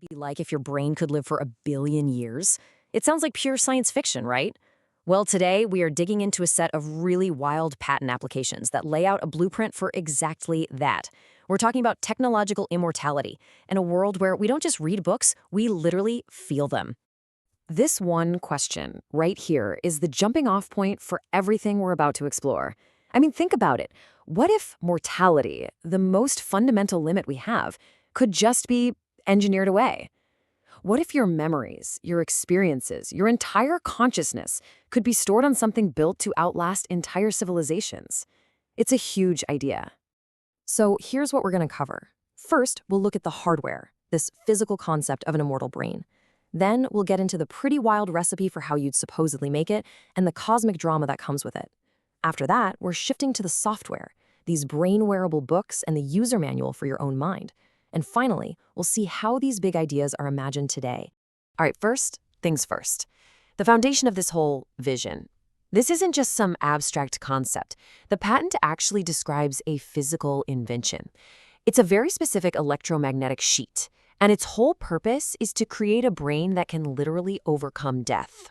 Be like if your brain could live for a billion years? It sounds like pure science fiction, right? Well, today we are digging into a set of really wild patent applications that lay out a blueprint for exactly that. We're talking about technological immortality in a world where we don't just read books, we literally feel them. This one question right here is the jumping off point for everything we're about to explore. I mean, think about it. What if mortality, the most fundamental limit we have, could just be engineered away? What if your memories, your experiences, your entire consciousness could be stored on something built to outlast entire civilizations? It's a huge idea. So here's what we're going to cover. First, we'll look at the hardware, this physical concept of an immortal brain. Then we'll get into the pretty wild recipe for how you'd supposedly make it and the cosmic drama that comes with it. After that, we're shifting to the software, these brain-wearable books and the user manual for your own mind. And finally, we'll see how these big ideas are imagined today. All right, first things first. The foundation of this whole vision. This isn't just some abstract concept. The patent actually describes a physical invention. It's a very specific electromagnetic sheet, and its whole purpose is to create a brain that can literally overcome death.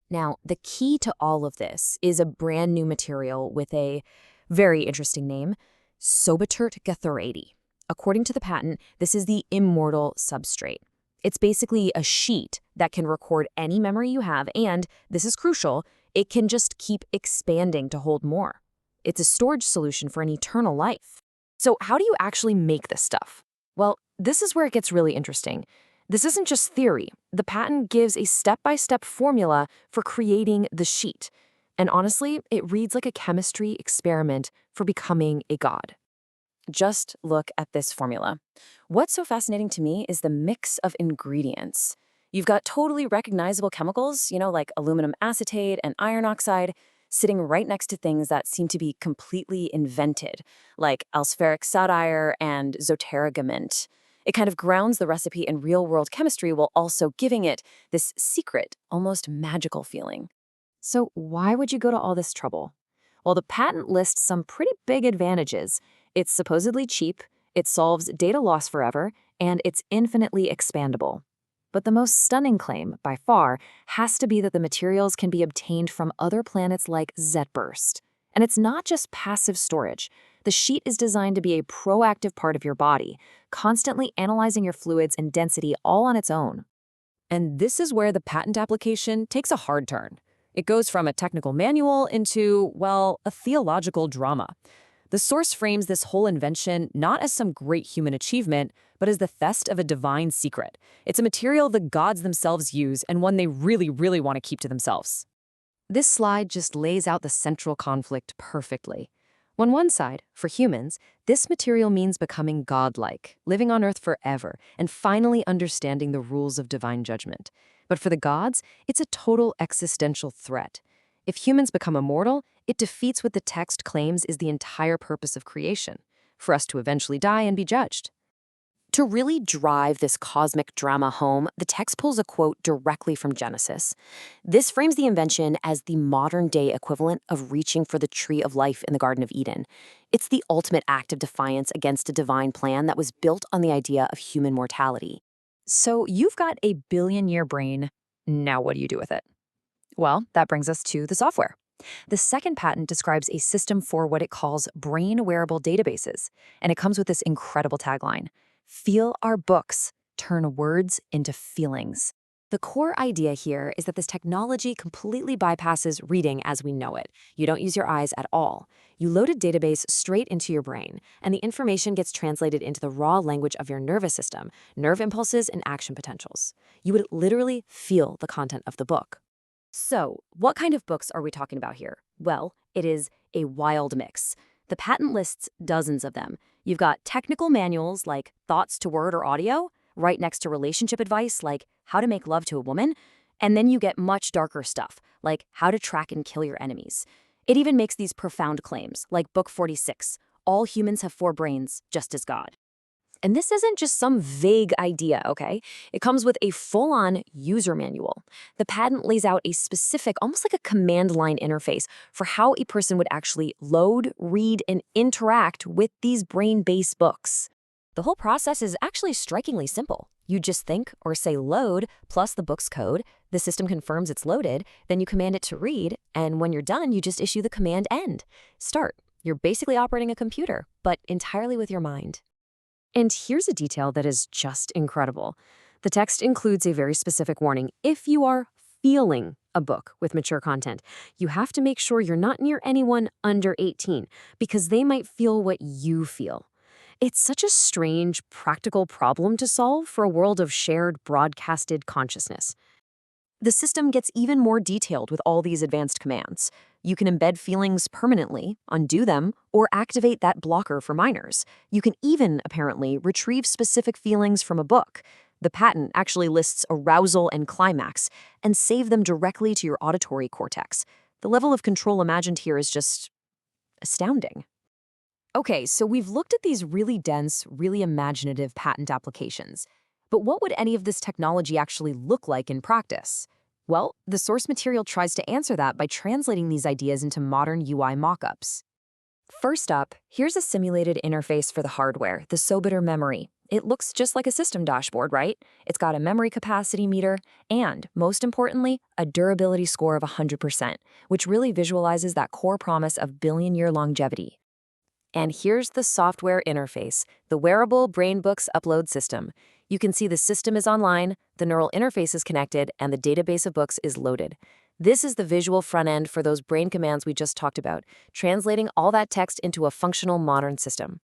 Now, the key to all of this is a brand new material with a very interesting name, Sobitert Guthrie. According to the patent, this is the immortal substrate. It's basically a sheet that can record any memory you have, and, this is crucial, it can just keep expanding to hold more. It's a storage solution for an eternal life. So how do you actually make this stuff? Well, this is where it gets really interesting. This isn't just theory. The patent gives a step-by-step formula for creating the sheet. And honestly, it reads like a chemistry experiment for becoming a god. Just look at this formula. What's so fascinating to me is the mix of ingredients. You've got totally recognizable chemicals, like aluminum acetate and iron oxide, sitting right next to things that seem to be completely invented, like alspheric soudire and zoterigament. It kind of grounds the recipe in real-world chemistry while also giving it this secret, almost magical feeling. So why would you go to all this trouble? Well, the patent lists some pretty big advantages. It's supposedly cheap, it solves data loss forever, and it's infinitely expandable. But the most stunning claim, by far, has to be that the materials can be obtained from other planets like Zetburst. And it's not just passive storage. The sheet is designed to be a proactive part of your body, constantly analyzing your fluids and density all on its own. And this is where the patent application takes a hard turn. It goes from a technical manual into, well, a theological drama. The source frames this whole invention not as some great human achievement, but as the theft of a divine secret. It's a material the gods themselves use and one they really, really want to keep to themselves. This slide just lays out the central conflict perfectly. On one side, for humans, this material means becoming godlike, living on Earth forever, and finally understanding the rules of divine judgment. But for the gods, it's a total existential threat. If humans become immortal, it defeats what the text claims is the entire purpose of creation, for us to eventually die and be judged. To really drive this cosmic drama home, the text pulls a quote directly from Genesis. This frames the invention as the modern-day equivalent of reaching for the tree of life in the Garden of Eden. It's the ultimate act of defiance against a divine plan that was built on the idea of human mortality. So you've got a billion-year brain. Now what do you do with it? Well, that brings us to the software. The second patent describes a system for what it calls brain-wearable databases, and it comes with this incredible tagline: "Feel our books, turn words into feelings." The core idea here is that this technology completely bypasses reading as we know it. You don't use your eyes at all. You load a database straight into your brain, and the information gets translated into the raw language of your nervous system, nerve impulses, and action potentials. You would literally feel the content of the book. So, what kind of books are we talking about here? Well, it is a wild mix. The patent lists dozens of them. You've got technical manuals like Thoughts to Word or Audio, right next to relationship advice like How to Make Love to a Woman, and then you get much darker stuff like How to Track and Kill Your Enemies. It even makes these profound claims like Book 46, All Humans Have 4 Brains, just as God. And this isn't just some vague idea, okay? It comes with a full-on user manual. The patent lays out a specific, almost like a command line interface for how a person would actually load, read, and interact with these brain-based books. The whole process is actually strikingly simple. You just think or say load plus the book's code, the system confirms it's loaded, then you command it to read, and when you're done, you just issue the command end. Start. You're basically operating a computer, but entirely with your mind. And here's a detail that is just incredible. The text includes a very specific warning. If you are feeling a book with mature content, you have to make sure you're not near anyone under 18 because they might feel what you feel. It's such a strange, practical problem to solve for a world of shared, broadcasted consciousness. The system gets even more detailed with all these advanced commands. You can embed feelings permanently, undo them, or activate that blocker for minors. You can even, apparently, retrieve specific feelings from a book. The patent actually lists arousal and climax, and save them directly to your auditory cortex. The level of control imagined here is just astounding. Okay, so we've looked at these really dense, really imaginative patent applications. But what would any of this technology actually look like in practice? Well, the source material tries to answer that by translating these ideas into modern UI mockups. First up, here's a simulated interface for the hardware, the Sobiter memory. It looks just like a system dashboard, right? It's got a memory capacity meter and, most importantly, a durability score of 100%, which really visualizes that core promise of billion-year longevity. And here's the software interface, the wearable BrainBooks upload system. You can see the system is online, the neural interface is connected, and the database of books is loaded. This is the visual front end for those brain commands we just talked about, translating all that text into a functional modern system.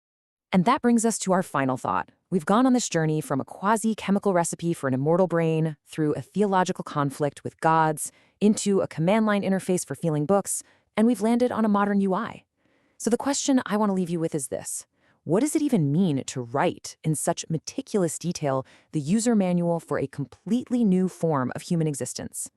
And that brings us to our final thought. We've gone on this journey from a quasi-chemical recipe for an immortal brain, through a theological conflict with gods, into a command line interface for feeling books, and we've landed on a modern UI. So the question I want to leave you with is this. What does it even mean to write in such meticulous detail the user manual for a completely new form of human existence?